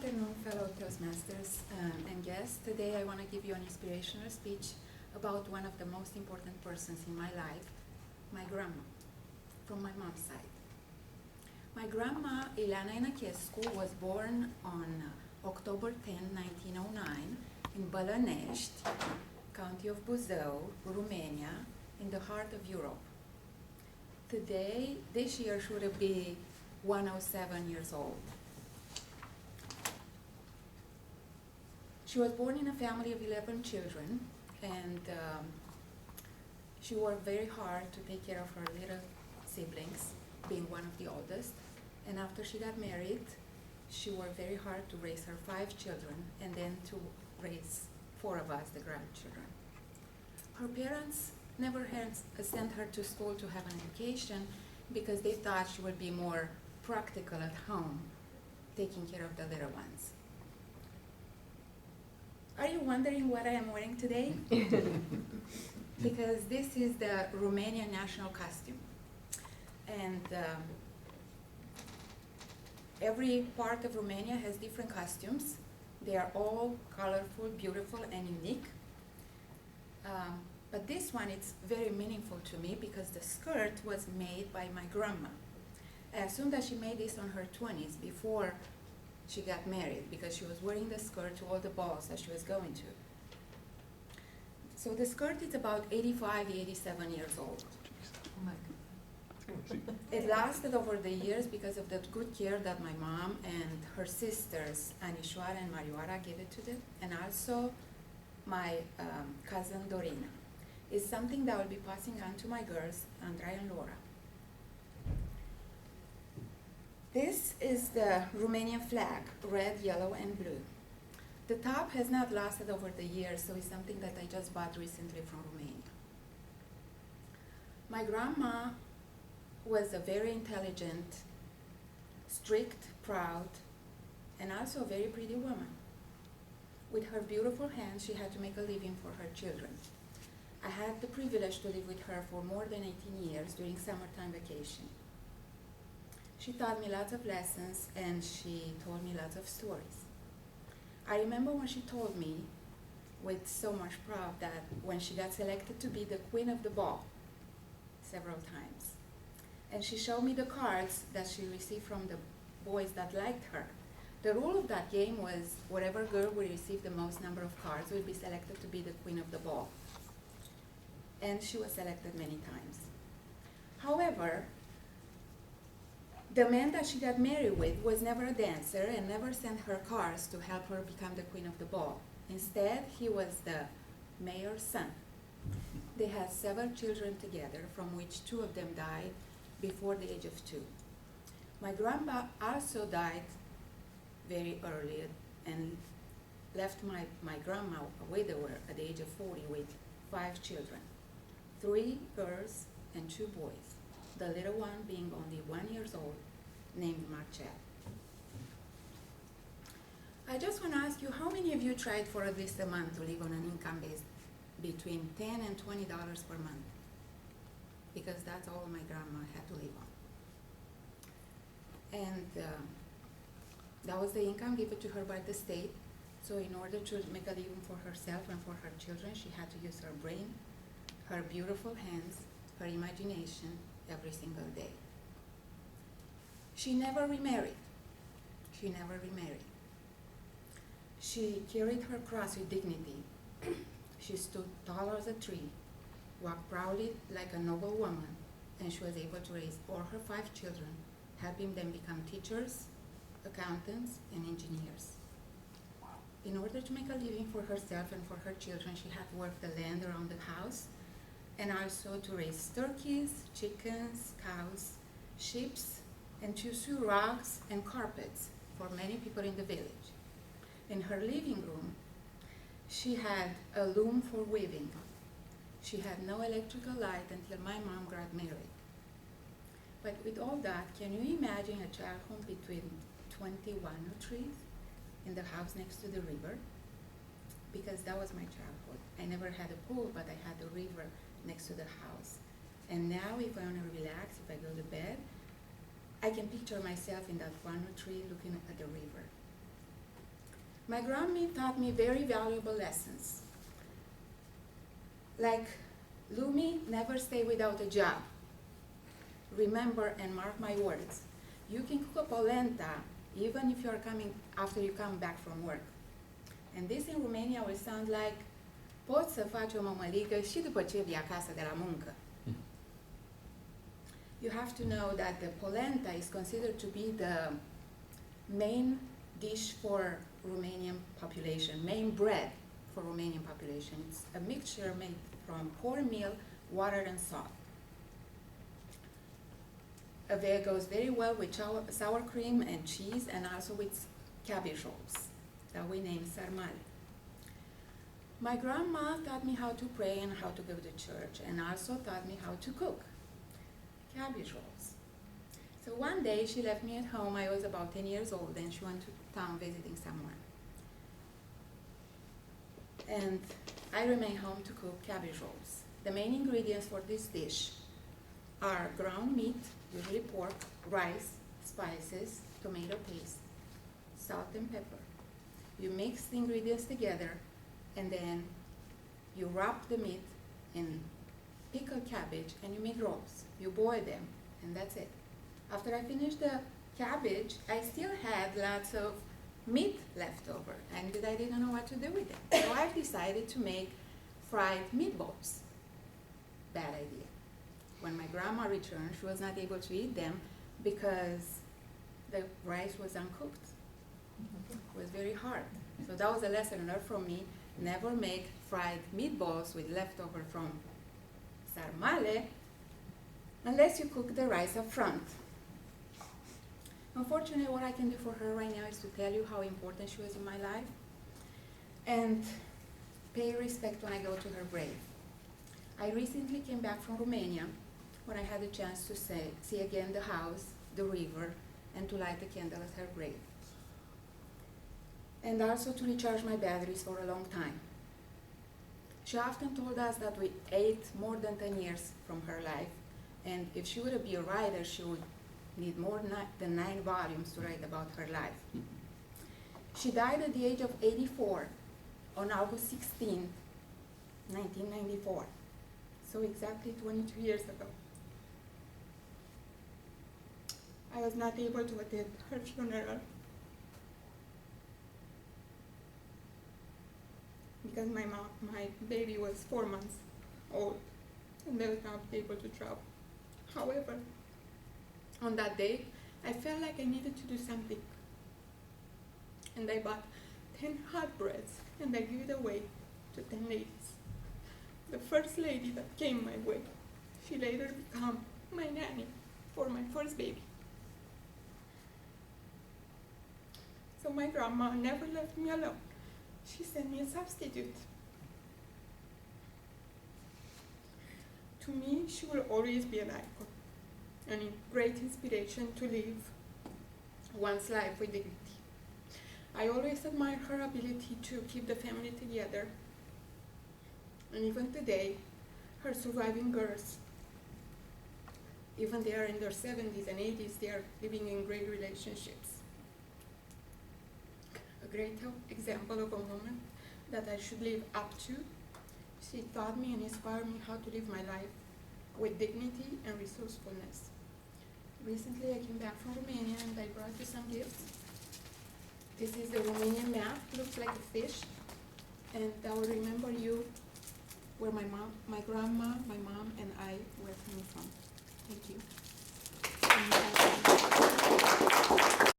afternoon, fellow Toastmasters and guests. Today I want to give you an inspirational speech about one of the most important persons in my life, my grandma, from my mom's side. My grandma, Ionescu, was born on October 10, 1909, in Bălănești, county of Buzău, Romania, in the heart of Europe. Today, this year, she would be 107 years old. She was born in a family of 11 children, and she worked very hard to take care of her little siblings, being one of the oldest. And after she got married, she worked very hard to raise her 5 children, and then to raise 4 of us, the grandchildren. Her parents never sent her to school to have an education because they thought she would be more practical at home, taking care of the little ones. Are you wondering what I am wearing today? Because this is the Romanian national costume. And every part of Romania has different costumes. They are all colorful, beautiful, and unique. But this one, it's very meaningful to me because the skirt was made by my grandma. I assume that she made this on her 20s before she got married, because she was wearing the skirt to all the balls that she was going to. So the skirt is about 85, 87 years old. Oh my God. It lasted over the years because of the good care that my mom and her sisters, Anișoara and Marioara, gave it to them, and also my cousin Dorina. It's something that I will be passing on to my girls, Andrea and Laura. This is the Romanian flag, red, yellow, and blue. The top has not lasted over the years, so it's something that I just bought recently from Romania. My grandma was a very intelligent, strict, proud, and also a very pretty woman. With her beautiful hands, she had to make a living for her children. I had the privilege to live with her for more than 18 years during summertime vacation. She taught me lots of lessons, and she told me lots of stories. I remember when she told me with so much pride that when she got selected to be the queen of the ball several times. And she showed me the cards that she received from the boys that liked her. The rule of that game was whatever girl would receive the most number of cards would be selected to be the queen of the ball. And she was selected many times. However, the man that she got married with was never a dancer and never sent her cards to help her become the queen of the ball. Instead, he was the mayor's son. They had several children together, from which 2 of them died before the age of 2. My grandma also died very early and left my grandma a widower at the age of 40 with 5 children, 3 girls and 2 boys, the little one being only 1 year old, named Marcel. I just want to ask you, how many of you tried for at least a month to live on an income base between $10 and $20 per month? Because that's all my grandma had to live on. And that was the income given to her by the state. So in order to make a living for herself and for her children, she had to use her brain, her beautiful hands, her imagination every single day. She never remarried. She never remarried. She carried her cross with dignity. She stood tall as a tree, walked proudly like a noble woman, and she was able to raise all her 5 children, helping them become teachers, accountants, and engineers. In order to make a living for herself and for her children, she had to work the land around the house, and also to raise turkeys, chickens, cows, sheep, and to sew rugs and carpets for many people in the village. In her living room, she had a loom for weaving. She had no electrical light until my mom got married. But with all that, can you imagine a child home between 21 trees in the house next to the river? Because that was my childhood. I never had a pool, but I had the river next to the house. And now if I want to relax, if I go to bed, I can picture myself in that walnut tree looking at the river. My grandma taught me very valuable lessons. Like, Lumi, never stay without a job. Remember and mark my words. You can cook a polenta even if you are coming after you come back from work. And this in Romania will sound like, poți să faci o mămăligă și după ce vii acasă de la muncă. You have to know that the polenta is considered to be the main dish for Romanian population, main bread for Romanian population. It's a mixture made from cornmeal, water, and salt. It goes very well with sour cream and cheese, and also with cabbage rolls that we name sarmale. My grandma taught me how to pray and how to go to church, and also taught me how to cook cabbage rolls. So one day she left me at home. I was about 10 years old, and she went to town visiting someone. And I remained home to cook cabbage rolls. The main ingredients for this dish are ground meat, usually pork, rice, spices, tomato paste, salt and pepper. You mix the ingredients together, and then you wrap the meat in pickled cabbage, and you make rolls. You boil them, and that's it. After I finished the cabbage, I still had lots of meat left over, and I didn't know what to do with it. So I've decided to make fried meatballs. Bad idea. When my grandma returned, she was not able to eat them because the rice was uncooked. It was very hard. So that was a lesson learned from me. Never make fried meatballs with leftover from sarmale unless you cook the rice up front. Unfortunately, what I can do for her right now is to tell you how important she was in my life and pay respect when I go to her grave. I recently came back from Romania when I had the chance to see again the house, the river, and to light a candle at her grave. And also to recharge my batteries for a long time. She often told us that we ate more than 10 years from her life, and if she would be a writer, she would need more than 9 volumes to write about her life. She died at the age of 84 on August 16, 1994. So exactly 22 years ago. I was not able to attend her funeral because my baby was 4 months old and I was not able to travel. However, on that day, I felt like I needed to do something. And I bought 10 hot breads and I gave it away to 10 ladies. The first lady that came my way, she later became my nanny for my first baby. So my grandma never left me alone. She sent me a substitute. To me, she will always be an icon, and a great inspiration to live one's life with dignity. I always admired her ability to keep the family together, and even today, her surviving girls, even they are in their 70s and 80s, they are living in great relationships. A great example of a woman that I should live up to. She taught me and inspired me how to live my life with dignity and resourcefulness. Recently I came back from Romania and I brought you some gifts. This is the Romanian map, looks like a fish, and I will remember you where my grandma, my mom, and I were coming from. Thank you.